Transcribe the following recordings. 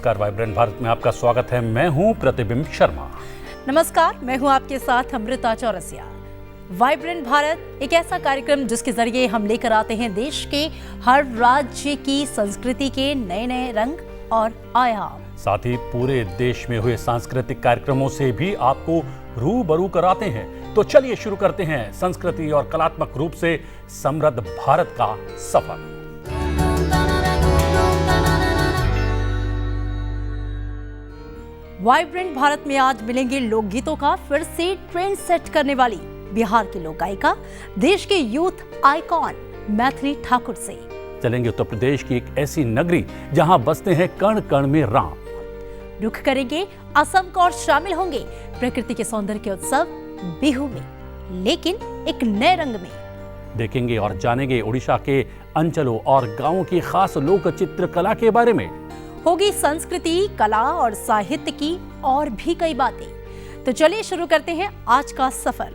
नमस्कार, वाइब्रेंट भारत में आपका स्वागत है। मैं हूं प्रतिबिंब शर्मा। नमस्कार, मैं हूं आपके साथ अमृता चौरसिया। वाइब्रेंट भारत एक ऐसा कार्यक्रम जिसके जरिए हम लेकर आते हैं देश के हर राज्य की संस्कृति के नए नए रंग और आयाम। साथ ही पूरे देश में हुए सांस्कृतिक कार्यक्रमों से भी आपको रूबरू कराते हैं। तो चलिए शुरू करते हैं संस्कृति और कलात्मक रूप से समृद्ध भारत का सफर। वाइब्रेंट भारत में आज मिलेंगे लोकगीतों का फिर से ट्रेंड सेट करने वाली बिहार की लोक गायिका, देश के यूथ आइकॉन मैथिली ठाकुर से। चलेंगे उत्तर प्रदेश की एक ऐसी नगरी जहां बसते हैं कण कण में राम। रुख करेंगे असम को और शामिल होंगे प्रकृति के सौंदर्य के उत्सव बिहू में, लेकिन एक नए रंग में। देखेंगे और जानेंगे उड़ीसा के अंचलों और गांवों की खास लोक चित्रकला के बारे में। होगी संस्कृति, कला और साहित्य की और भी कई बातें। तो चलिए शुरू करते हैं आज का सफर।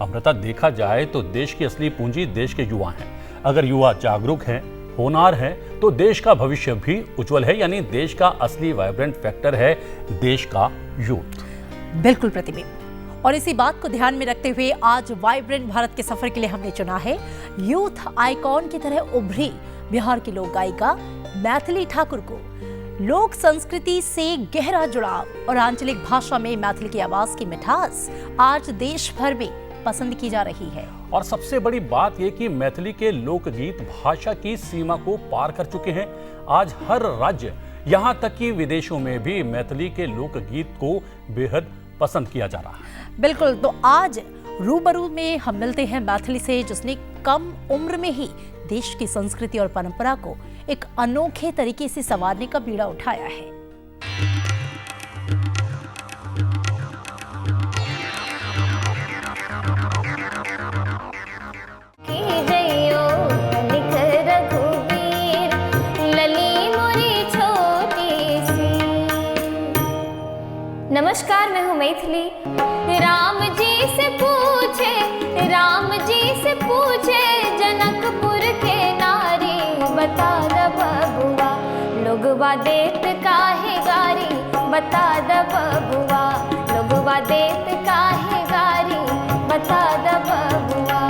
अमृता, देखा जाए तो देश की असली पूंजी देश के युवा हैं। अगर युवा जागरूक हैं, होनहार हैं, तो देश का भविष्य भी उज्जवल है। यानी देश का असली वाइब्रेंट फैक्टर है देश का यूथ। बिल्कुल प्रतिबिंब। और इसी बात को ध्यान में रखते हुए आज वाइब्रेंट भारत के सफर के लिए हमने चुना है यूथ आइकॉन की तरह उभरी बिहार की लोक गायिका मैथिली ठाकुर को। लोक संस्कृति से गहरा जुड़ाव और आंचलिक भाषा में मैथिली की आवाज की मिठास आज देश भर में पसंद की जा रही है। और सबसे बड़ी बात यह कि मैथिली के लोकगीत भाषा की सीमा को पार कर चुके हैं। आज हर राज्य, यहाँ तक कि विदेशों में भी मैथिली के लोकगीत को बेहद पसंद किया जा रहा है। बिल्कुल। तो आज रूबरू में हम मिलते हैं मैथिली से, जिसने कम उम्र में ही देश की संस्कृति और परंपरा को एक अनोखे तरीके से संवारने का बीड़ा उठाया है। नमस्कार, मैं हूँ मैथिली। राम जी से पूछे जनकपुर के नारी, बता द बबुआ लोगवा देत काहे गारी, बता द बबुआ लोगवा देत काहे गारी, बता द बबुआ।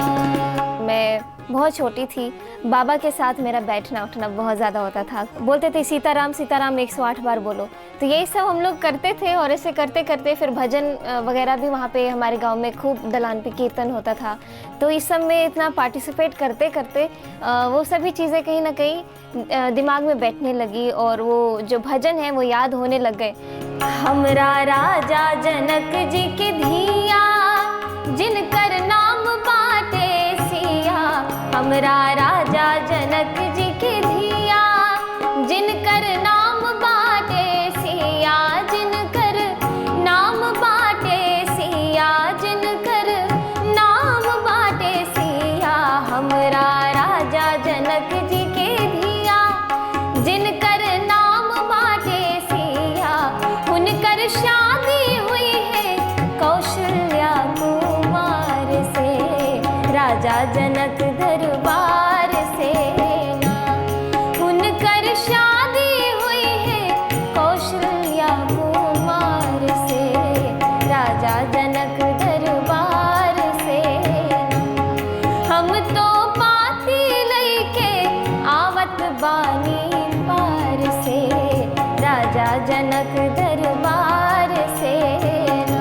मैं बहुत छोटी थी, बाबा के साथ मेरा बैठना उठना बहुत ज़्यादा होता था। बोलते थे सीताराम सीताराम 108 बार बोलो, तो यही सब हम लोग करते थे। और ऐसे करते करते फिर भजन वगैरह भी वहाँ पे हमारे गांव में खूब दलान पे कीर्तन होता था। तो इस सब में इतना पार्टिसिपेट करते करते वो सभी चीज़ें कहीं ना कहीं दिमाग में बैठने लगी और वो जो भजन है वो याद होने लग गए। हमरा राजा जनक जी के धिया, जिनकर नाम बाटे सिया, हमरा राजा जनक जी के धिया, जिनकर नाम बाटे सिया, जिनकर नाम बाटे सिया, जिनकर नाम बाटे सिया, हमरा राजा जनक जी के धिया, जिनकर नाम बाटे सिया। उनकर शादी हुई है कौशल्या कुमार से, राजा जनक दरबार से ना। उनकर शादी हुई है कौशल्या कुमार से, राजा जनक दरबार से ना। हम तो पाती लइके आवत बानी पार से, राजा जनक दरबार से ना।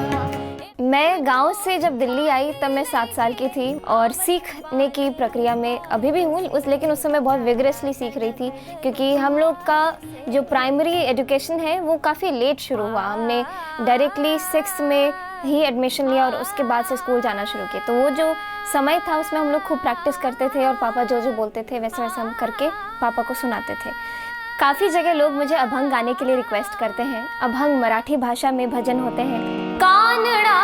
मैं गांव से जब दिल्ली आई तब मैं 7 साल की थी और सीखने की प्रक्रिया में अभी भी हूँ, लेकिन उस समय बहुत विगरसली सीख रही थी, क्योंकि हम लोग का जो प्राइमरी एजुकेशन है वो काफ़ी लेट शुरू हुआ। हमने डायरेक्टली 6th में ही एडमिशन लिया और उसके बाद से स्कूल जाना शुरू किया। तो वो जो समय था उसमें हम लोग खूब प्रैक्टिस करते थे और पापा जो जो बोलते थे वैसे वैसे हम करके पापा को सुनाते थे। काफ़ी जगह लोग मुझे अभंग गाने के लिए रिक्वेस्ट करते हैं। अभंग मराठी भाषा में भजन होते हैं। कानडा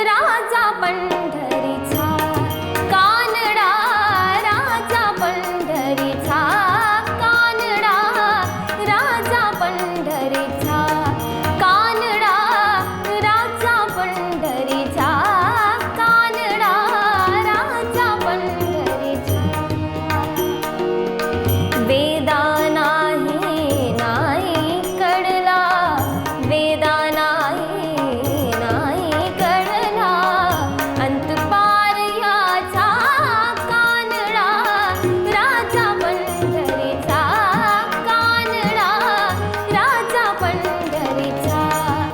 राजा पंढरीचा, कानडा राजा पंढरीचा, कानडा राजा पंढरीचा, कानडा राजा पंढरीचा, कानडा राजा पंढरीचा।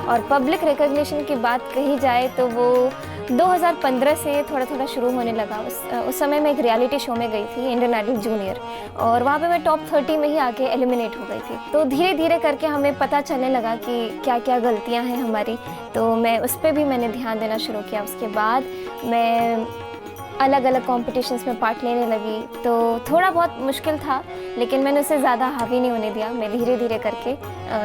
और पब्लिक रिकग्निशन की बात कही जाए तो वो 2015 से थोड़ा थोड़ा शुरू होने लगा। उस समय मैं एक रियलिटी शो में गई थी, इंडियन आइडल जूनियर, और वहाँ पे मैं टॉप 30 में ही आके एलिमिनेट हो गई थी। तो धीरे धीरे करके हमें पता चलने लगा कि क्या क्या गलतियाँ हैं हमारी, तो मैं उस पर भी मैंने ध्यान देना शुरू किया। उसके बाद मैं अलग अलग कॉम्पिटिशन्स में पार्ट लेने लगी, तो थोड़ा बहुत मुश्किल था, लेकिन मैंने उसे ज़्यादा हावी नहीं होने दिया। मैं धीरे धीरे करके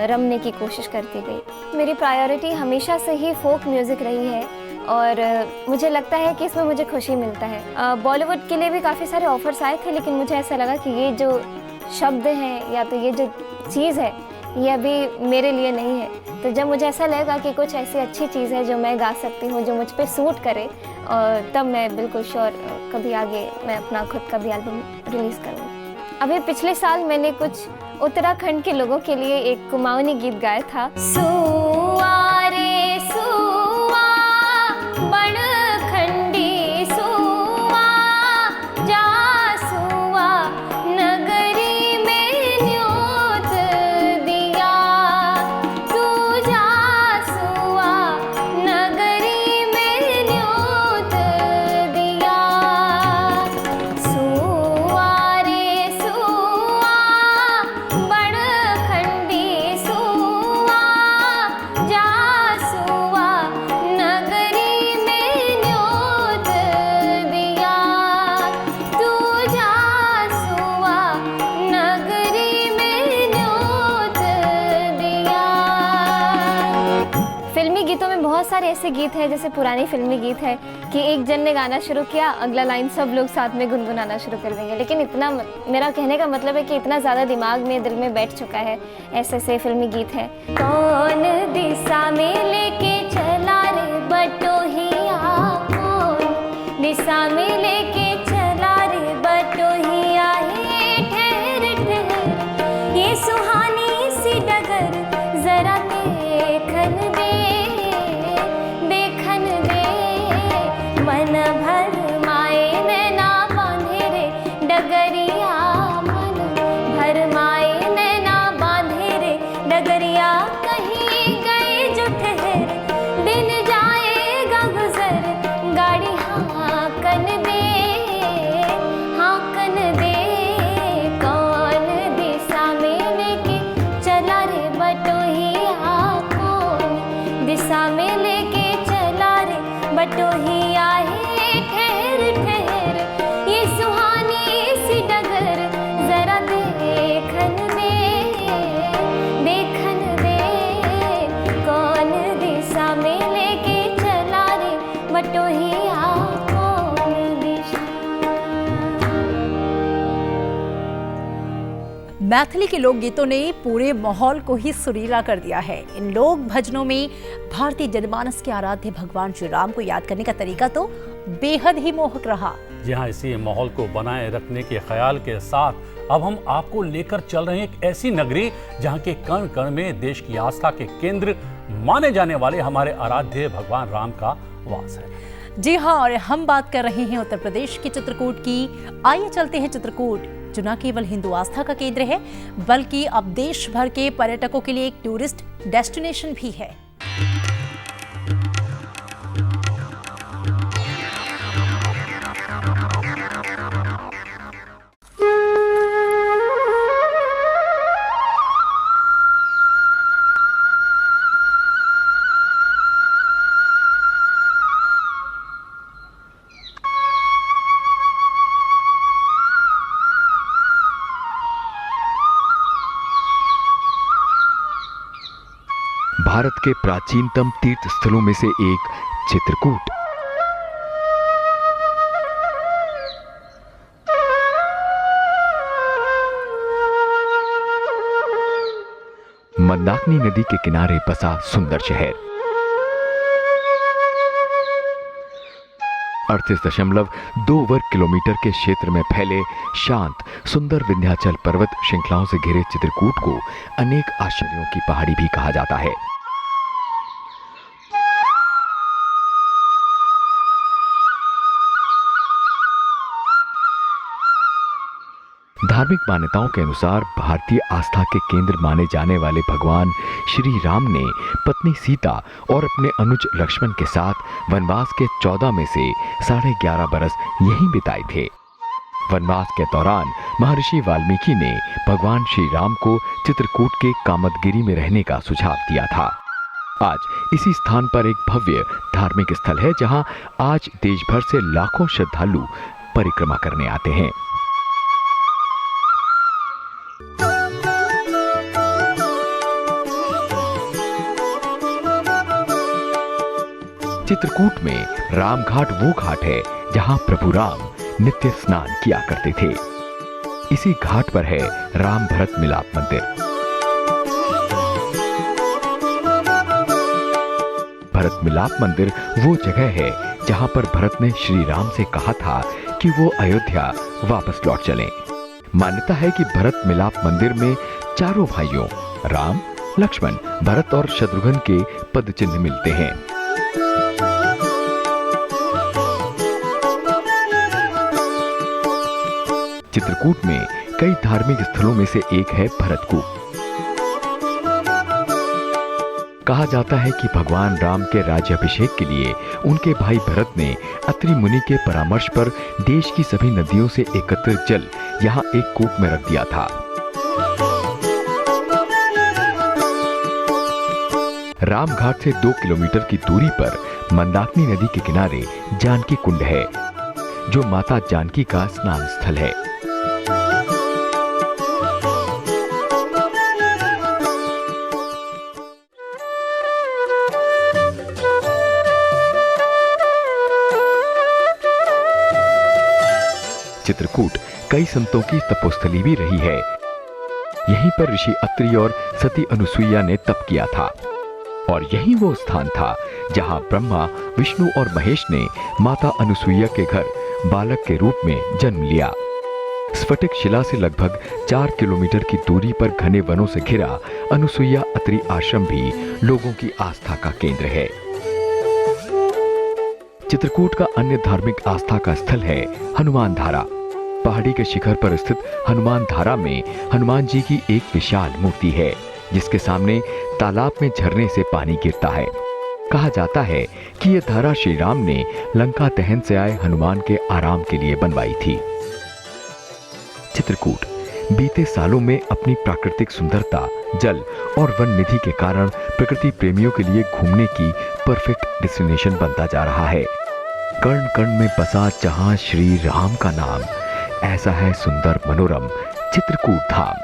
रमने की कोशिश करती गई। मेरी प्रायोरिटी हमेशा से ही फोक म्यूज़िक रही है और मुझे लगता है कि इसमें मुझे खुशी मिलता है। बॉलीवुड के लिए भी काफ़ी सारे ऑफर्स आए थे, लेकिन मुझे ऐसा लगा कि ये जो शब्द हैं या तो ये जो चीज़ है ये अभी मेरे लिए नहीं है। तो जब मुझे ऐसा लगा कि कुछ ऐसी अच्छी चीज़ है जो मैं गा सकती हूँ, जो मुझ पे सूट करे, और तब मैं बिल्कुल श्योर कभी आगे मैं अपना खुद का भी एल्बम रिलीज़ करूँगी। अभी पिछले साल मैंने कुछ उत्तराखंड के लोगों के लिए एक कुमाऊनी गीत गाया था। सुआ रे सुआ बड़ खंडी सुआ जा सुआ नगरी में न्योत दिया, तू जा सुआ नगरी में न्योत दिया। सुआ रे सुआ बड़ खंडी सुआ जा सुआ नगरी में न्योत दिया, तू जा सुआ नगरी में न्योत दिया। फिल्मी गीतों में बहुत सारे ऐसे गीत हैं, जैसे पुरानी फिल्मी गीत है कि एक जन ने गाना शुरू किया, अगला लाइन सब लोग साथ में गुनगुनाना शुरू कर देंगे, लेकिन इतना मेरा कहने का मतलब है कि इतना ज़्यादा दिमाग में, दिल में बैठ चुका है। ऐसे ऐसे फिल्मी गीत हैं। कौन दिशा में लेके चला रे बटोहिया, कौन दिशा में लेके चला रे बटोहिया, हे ठहर ठहर ये सुहानी सी डगर जरा देखन दे, देखन दे। मन भर माए नैना बांधे रे डगरिया, मन भर माए नैना बांधे रे डगरिया। कहीं गए जो ठहर दिन जाएगा गुजर, गाड़ी हाँकन दे, हाँकन दे। कौन दिशा में लेके चला रे बटोहिया, कौन दिशा में लेके चला रे बटोहिया, हे ठहर ठहर ये सुहानी सी डगर जरा देखन दे, देखन दे। कौन दिशा में लेके चला रे बटोहिया, कौन दिशा। मैथिली के लोकगीतों ने पूरे माहौल को ही सुरीला कर दिया है। इन लोक भजनों में भारतीय जनमानस के आराध्य भगवान श्री राम को याद करने का तरीका तो बेहद ही मोहक रहा। जी हाँ, इसी माहौल को बनाए रखने के ख्याल के साथ अब हम आपको लेकर चल रहे हैं एक ऐसी नगरी जहाँ के कण कण में देश की आस्था के केंद्र माने जाने वाले हमारे आराध्य भगवान राम का वास है। जी हाँ, और हम बात कर रहे हैं उत्तर प्रदेश के चित्रकूट की। आइए चलते हैं चित्रकूट, जो न केवल हिंदू आस्था का केंद्र है बल्कि अब देश भर के पर्यटकों के लिए एक टूरिस्ट डेस्टिनेशन भी है। भारत के प्राचीनतम तीर्थ स्थलों में से एक चित्रकूट। मंदाकिनी नदी के किनारे बसा सुंदर शहर। 38.2 वर्ग किलोमीटर के क्षेत्र में फैले शांत सुंदर विंध्याचल पर्वत श्रृंखलाओं से घिरे चित्रकूट को अनेक आश्चर्यों की पहाड़ी भी कहा जाता है। धार्मिक मान्यताओं के अनुसार भारतीय आस्था के केंद्र माने जाने वाले भगवान श्री राम ने पत्नी सीता और अपने अनुज लक्ष्मण के साथ वनवास के 14 में से 11.5 बरस यहीं बिताए थे। वनवास के दौरान महर्षि वाल्मीकि ने भगवान श्री राम को चित्रकूट के कामदगिरी में रहने का सुझाव दिया था। आज इसी स्थान पर एक भव्य धार्मिक स्थल है जहां आज देश भर से लाखों श्रद्धालु परिक्रमा करने आते हैं। चित्रकूट में राम घाट वो घाट है जहां प्रभु राम नित्य स्नान किया करते थे। इसी घाट पर है राम भरत मिलाप मंदिर। भरत मिलाप मंदिर वो जगह है जहां पर भरत ने श्री राम से कहा था कि वो अयोध्या वापस लौट चलें। मान्यता है कि भरत मिलाप मंदिर में चारों भाइयों राम, लक्ष्मण, भरत और शत्रुघ्न के पद चिन्ह मिलते हैं। चित्रकूट में कई धार्मिक स्थलों में से एक है भरतकूप। कहा जाता है कि भगवान राम के राज्याभिषेक के लिए उनके भाई भरत ने अत्रि मुनि के परामर्श पर देश की सभी नदियों से एकत्रित जल यहाँ एक कूप में रख दिया था। रामघाट से 2 किलोमीटर की दूरी पर मंदाकिनी नदी के किनारे जानकी कुंड है, जो माता जानकी का स्नान स्थल है। चित्रकूट कई संतों की तपोस्थली भी रही है। यहीं पर ऋषि अत्रि और सती अनुसुईया ने तप किया था और यही वो स्थान था जहां ब्रह्मा, विष्णु और महेश ने माता अनुसुईया के घर बालक के रूप में जन्म लिया। स्फटिक शिला से लगभग 4 किलोमीटर की दूरी पर घने वनों से घिरा अनुसुईया अत्रि आश्रम भी लोगों की आस्था का केंद्र है। चित्रकूट का अन्य धार्मिक आस्था का स्थल है हनुमान धारा। पहाड़ी के शिखर पर स्थित हनुमान धारा में हनुमान जी की एक विशाल मूर्ति है, जिसके सामने तालाब में झरने से पानी गिरता है। कहा जाता है कि यह धारा श्री राम ने लंका दहन से आए हनुमान के आराम के लिए बनवाई थी। चित्रकूट बीते सालों में अपनी प्राकृतिक सुंदरता, जल और वन निधि के कारण प्रकृति प्रेमियों के लिए घूमने की परफेक्ट डेस्टिनेशन बनता जा रहा है। कर्ण कर्ण में बसा जहां श्री राम का नाम, ऐसा है सुंदर मनोरम चित्रकूट धाम।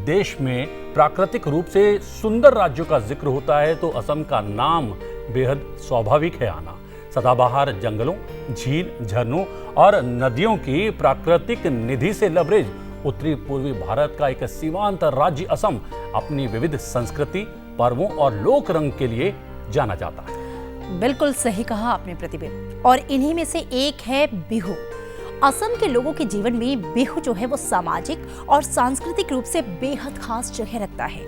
देश में प्राकृतिक रूप से सुंदर राज्यों का जिक्र होता है तो असम का नाम बेहद स्वाभाविक है आना। सदाबहार जंगलों, झील, झरनों और नदियों की प्राकृतिक निधि से लबरेज उत्तरी पूर्वी भारत का एक सीमांत राज्य असम अपनी विविध संस्कृति, पर्वों और लोक रंग के लिए जाना जाता है। बिल्कुल सही कहा आपने प्रतिबिंब। और इन्हीं में से एक है बिहू। असम के लोगों के जीवन में बिहू जो है वो सामाजिक और सांस्कृतिक रूप से बेहद खास जगह रखता है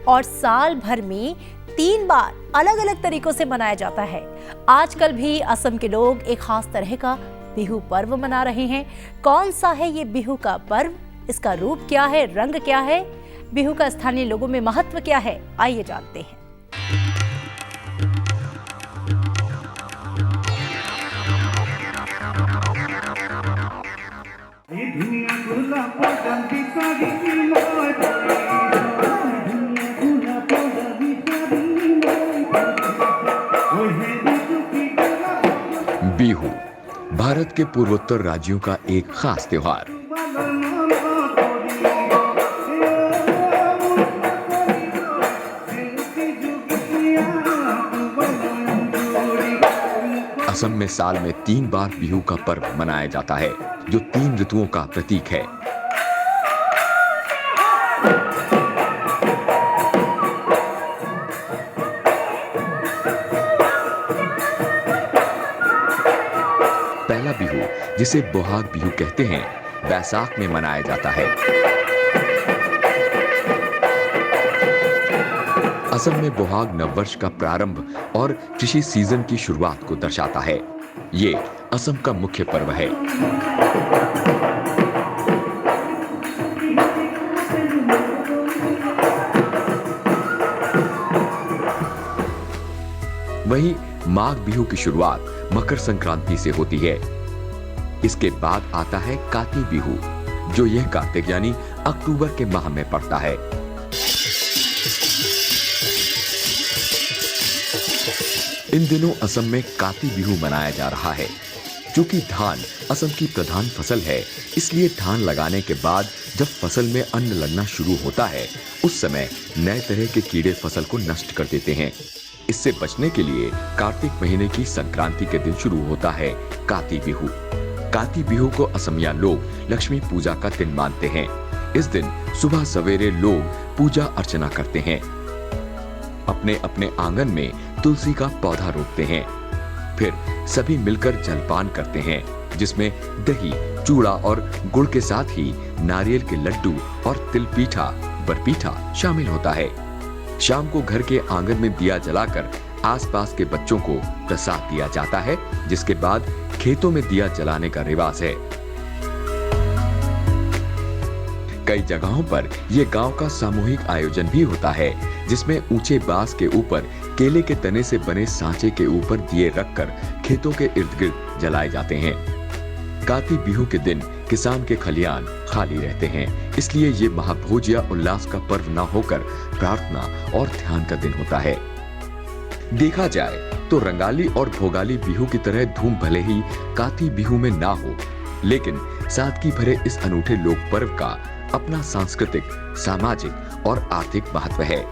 और साल भर में 3 बार अलग अलग तरीकों से मनाया जाता है। आजकल भी असम के लोग एक खास तरह का बिहू पर्व मना रहे हैं। कौन सा है ये बिहू का पर्व, इसका रूप क्या है, रंग क्या है, बिहू का स्थानीय लोगों में महत्व क्या है, आइए जानते हैं। बिहू भारत के पूर्वोत्तर राज्यों का एक खास त्योहार। असम में साल में 3 बार बिहू का पर्व मनाया जाता है, जो 3 ऋतुओं का प्रतीक है। पहला बिहू, जिसे बोहाग बिहू कहते हैं, बैसाख में मनाया जाता है। असम में बोहाग नववर्ष का प्रारंभ और कृषि सीजन की शुरुआत को दर्शाता है। ये असम का मुख्य पर्व है। वहीं माघ बिहू की शुरुआत मकर संक्रांति से होती है। इसके बाद आता है काती बिहू, जो यह कार्तिक यानी अक्टूबर के माह में पड़ता है। इन दिनों असम में काती बिहू मनाया जा रहा है। चूंकि धान असम की प्रधान फसल है, इसलिए धान लगाने के बाद जब फसल में अन्न लगना शुरू होता है, उस समय नए तरह के कीड़े फसल को नष्ट कर देते हैं। इससे बचने के लिए कार्तिक महीने की संक्रांति के दिन शुरू होता है काती बिहू। काती बिहू को असमिया लोग लक्ष्मी पूजा का दिन मानते हैं। इस दिन सुबह सवेरे लोग पूजा अर्चना करते हैं, अपने अपने आंगन में तुलसी का पौधा रोपते हैं, फिर सभी मिलकर जलपान करते हैं, जिसमें दही, चूड़ा और गुड़ के साथ ही नारियल के लड्डू और तिलपीठा, बरपीठा शामिल होता है। शाम को घर के आंगन में दिया जलाकर आसपास के बच्चों को प्रसाद दिया जाता है, जिसके बाद खेतों में दिया जलाने का रिवाज है। कई जगहों पर यह गांव का सामूहिक आयोजन भी होता है, जिसमें ऊंचे बांस के ऊपर केले के तने से बने सांचे के ऊपर दिए रखकर खेतों के इर्द गिर्द जलाए जाते हैं। काती बिहू के दिन किसान के खलियान खाली रहते हैं, इसलिए ये महाभोज या उल्लास का पर्व न होकर प्रार्थना और ध्यान का दिन होता है। देखा जाए तो रंगाली और भोगाली बिहू की तरह धूम भले ही काती बिहू में ना हो, लेकिन सादगी भरे इस अनूठे लोक पर्व का अपना सांस्कृतिक, सामाजिक और आर्थिक महत्व है।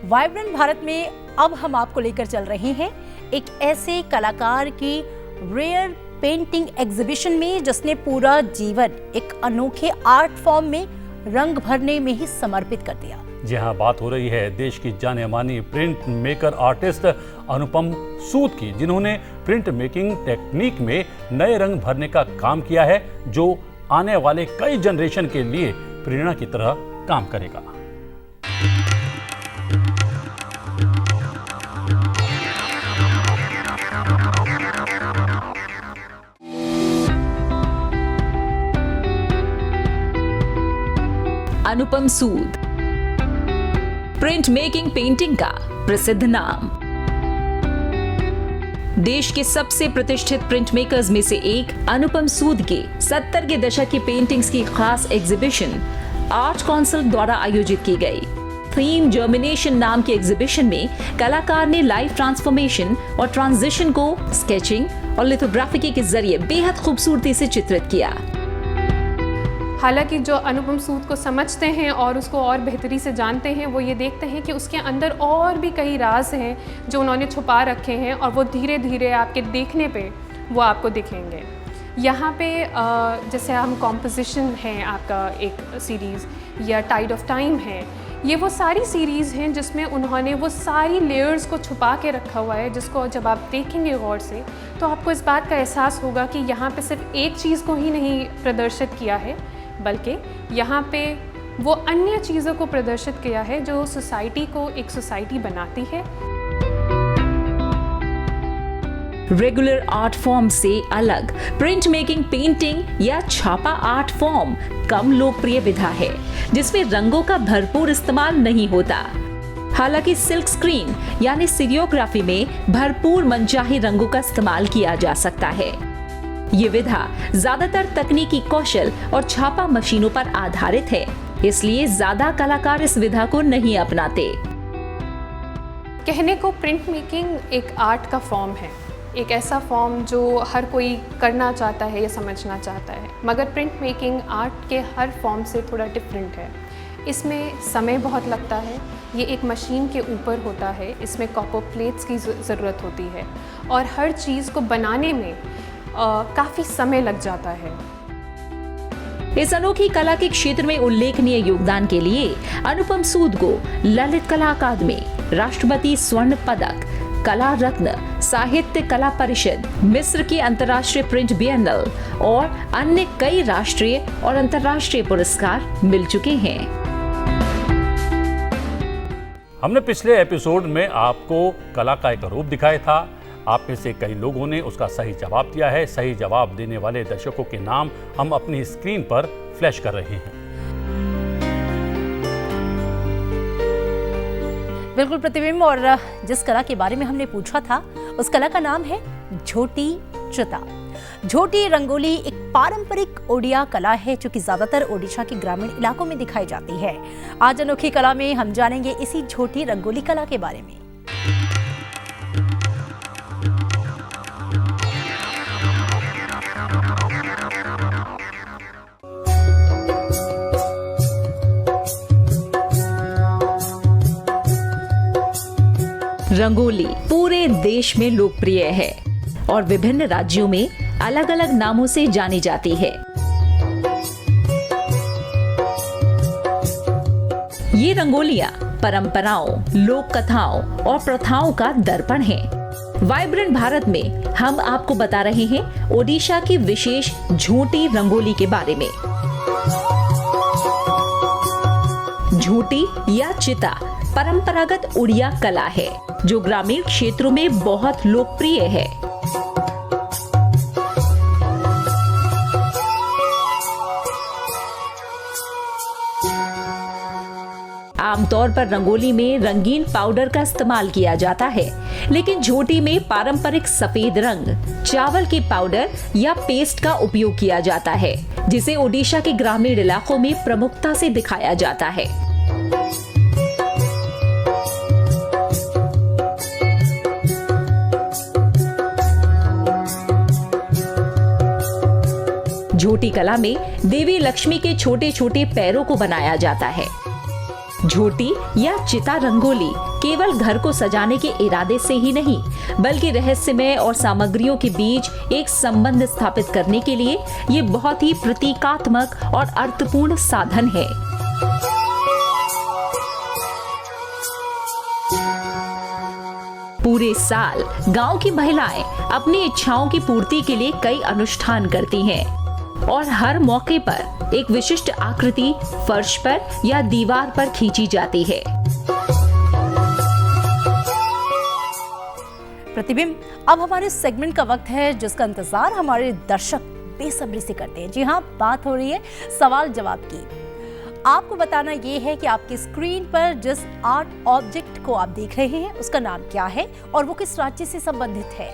वाइब्रेंट भारत में अब हम आपको लेकर चल रहे हैं एक ऐसे कलाकार की रेयर पेंटिंग एग्जीबिशन में, जिसने पूरा जीवन एक अनोखे आर्ट फॉर्म में रंग भरने में ही समर्पित कर दिया। जी हाँ, बात हो रही है देश की जाने मानी प्रिंट मेकर आर्टिस्ट अनुपम सूद की, जिन्होंने प्रिंट मेकिंग टेक्निक में नए रंग भरने का काम किया है, जो आने वाले कई जनरेशन के लिए प्रेरणा की तरह काम करेगा। अनुपम सूद, प्रिंट मेकिंग पेंटिंग का प्रसिद्ध नाम। देश के सबसे प्रतिष्ठित प्रिंट मेकर्स में से एक अनुपम सूद के 70 के दशक की पेंटिंग्स की खास एग्जीबिशन आर्ट काउंसिल द्वारा आयोजित की गई। थीम जर्मिनेशन नाम की एग्जीबिशन में कलाकार ने लाइफ ट्रांसफॉर्मेशन और ट्रांजिशन को स्केचिंग और लिथोग्राफी के जरिए बेहद खूबसूरती से चित्रित किया। हालांकि जो अनुपम सूद को समझते हैं और उसको और बेहतरी से जानते हैं, वो ये देखते हैं कि उसके अंदर और भी कई राज हैं जो उन्होंने छुपा रखे हैं, और वो धीरे धीरे आपके देखने पे वो आपको दिखेंगे। यहाँ पे जैसे हम कॉम्पोजिशन है आपका एक सीरीज़, या टाइड ऑफ टाइम है, ये वो सारी सीरीज़ हैं जिसमें उन्होंने वो सारी लेयर्स को छुपा के रखा हुआ है, जिसको जब आप देखेंगे गौर से तो आपको इस बात का एहसास होगा कि यहाँ पे सिर्फ एक चीज़ को ही नहीं प्रदर्शित किया है, बल्कि यहाँ पे वो अन्य चीज़ों को प्रदर्शित किया है जो सोसाइटी को एक सोसाइटी बनाती है। रेगुलर आर्ट फॉर्म से अलग प्रिंट मेकिंग पेंटिंग या छापा आर्ट फॉर्म कम लोकप्रिय विधा है, जिसमें रंगों का भरपूर इस्तेमाल नहीं होता। हालांकि सिल्क स्क्रीन यानी सीरियोग्राफी में भरपूर मनचाही रंगों का इस्तेमाल किया जा सकता है। ये विधा ज्यादातर तकनीकी कौशल और छापा मशीनों पर आधारित है, इसलिए ज्यादा कलाकार इस विधा को नहीं अपनाते। कहने को प्रिंट मेकिंग एक आर्ट का फॉर्म है, एक ऐसा फॉर्म जो हर कोई करना चाहता है या समझना चाहता है, मगर प्रिंट मेकिंग आर्ट के हर फॉर्म से थोड़ा डिफरेंट है। इसमें समय बहुत लगता है, ये एक मशीन के ऊपर होता है, इसमें कॉपर प्लेट्स की ज़रूरत होती है, और हर चीज़ को बनाने में काफ़ी समय लग जाता है। इस अनोखी कला के क्षेत्र में उल्लेखनीय योगदान के लिए अनुपम सूद को ललित कला अकादमी, राष्ट्रपति स्वर्ण पदक, कला रत्न, साहित्य कला परिषद, मिस्र की अंतर्राष्ट्रीय प्रिंट बिएनएल और अन्य कई राष्ट्रीय और अंतर्राष्ट्रीय पुरस्कार मिल चुके हैं। हमने पिछले एपिसोड में आपको कला का एक रूप दिखाया था। आप में से कई लोगों ने उसका सही जवाब दिया है। सही जवाब देने वाले दर्शकों के नाम हम अपनी स्क्रीन पर फ्लैश कर रहे हैं। बिल्कुल प्रतिबिंब, और जिस कला के बारे में हमने पूछा था उस कला का नाम है झोटी चिता। झोटी रंगोली एक पारंपरिक ओडिया कला है जो कि ज्यादातर ओडिशा के ग्रामीण इलाकों में दिखाई जाती है। आज अनोखी कला में हम जानेंगे इसी झोटी रंगोली कला के बारे में। रंगोली पूरे देश में लोकप्रिय है और विभिन्न राज्यों में अलग अलग नामों से जानी जाती है। ये रंगोलियां परंपराओं, लोक कथाओं और प्रथाओं का दर्पण है। वाइब्रेंट भारत में हम आपको बता रहे हैं ओडिशा की विशेष झोटी रंगोली के बारे में। झोटी या चिता परंपरागत उड़िया कला है जो ग्रामीण क्षेत्रों में बहुत लोकप्रिय है। आमतौर पर रंगोली में रंगीन पाउडर का इस्तेमाल किया जाता है, लेकिन झोटी में पारंपरिक सफेद रंग, चावल के पाउडर या पेस्ट का उपयोग किया जाता है, जिसे ओडिशा के ग्रामीण इलाकों में प्रमुखता से दिखाया जाता है। झोटी कला में देवी लक्ष्मी के छोटे छोटे पैरों को बनाया जाता है। झोटी या चिता रंगोली केवल घर को सजाने के इरादे से ही नहीं, बल्कि रहस्यमय और सामग्रियों के बीच एक संबंध स्थापित करने के लिए ये बहुत ही प्रतीकात्मक और अर्थपूर्ण साधन है। पूरे साल गांव की महिलाएं अपनी इच्छाओं की पूर्ति के लिए कई अनुष्ठान करती हैं और हर मौके पर एक विशिष्ट आकृति फर्श पर या दीवार पर खींची जाती है। प्रतिबिंब, अब हमारे सेगमेंट का वक्त है जिसका इंतजार हमारे दर्शक बेसब्री से करते हैं। जी हाँ, बात हो रही है सवाल जवाब की। आपको बताना ये है कि आपकी स्क्रीन पर जिस आर्ट ऑब्जेक्ट को आप देख रहे हैं उसका नाम क्या है और वो किस राज्य से संबंधित है।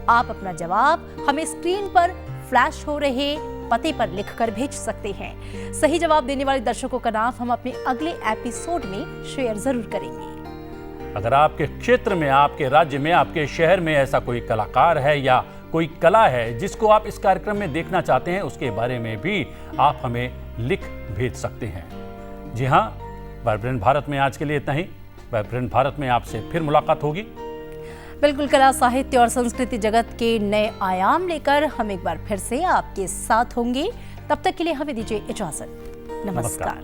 आप अपना जवाब हमें स्क्रीन पर फ्लैश हो रहे पते पर लिखकर भेज सकते हैं। सही जवाब देने वाले दर्शकों का नाम हम अपने अगले एपिसोड में शेयर जरूर करेंगे। अगर आपके क्षेत्र में, आपके राज्य में, आपके शहर में ऐसा कोई कलाकार है या कोई कला है जिसको आप इस कार्यक्रम में देखना चाहते हैं, उसके बारे में भी आप हमें लिख भेज सकते हैं। जी हाँ, वाइब्रेंट भारत में आज के लिए इतना ही। वाइब्रेंट भारत में आपसे फिर मुलाकात होगी। बिल्कुल, कला, साहित्य और संस्कृति जगत के नए आयाम लेकर हम एक बार फिर से आपके साथ होंगे। तब तक के लिए हमें दीजिए इजाजत। नमस्कार।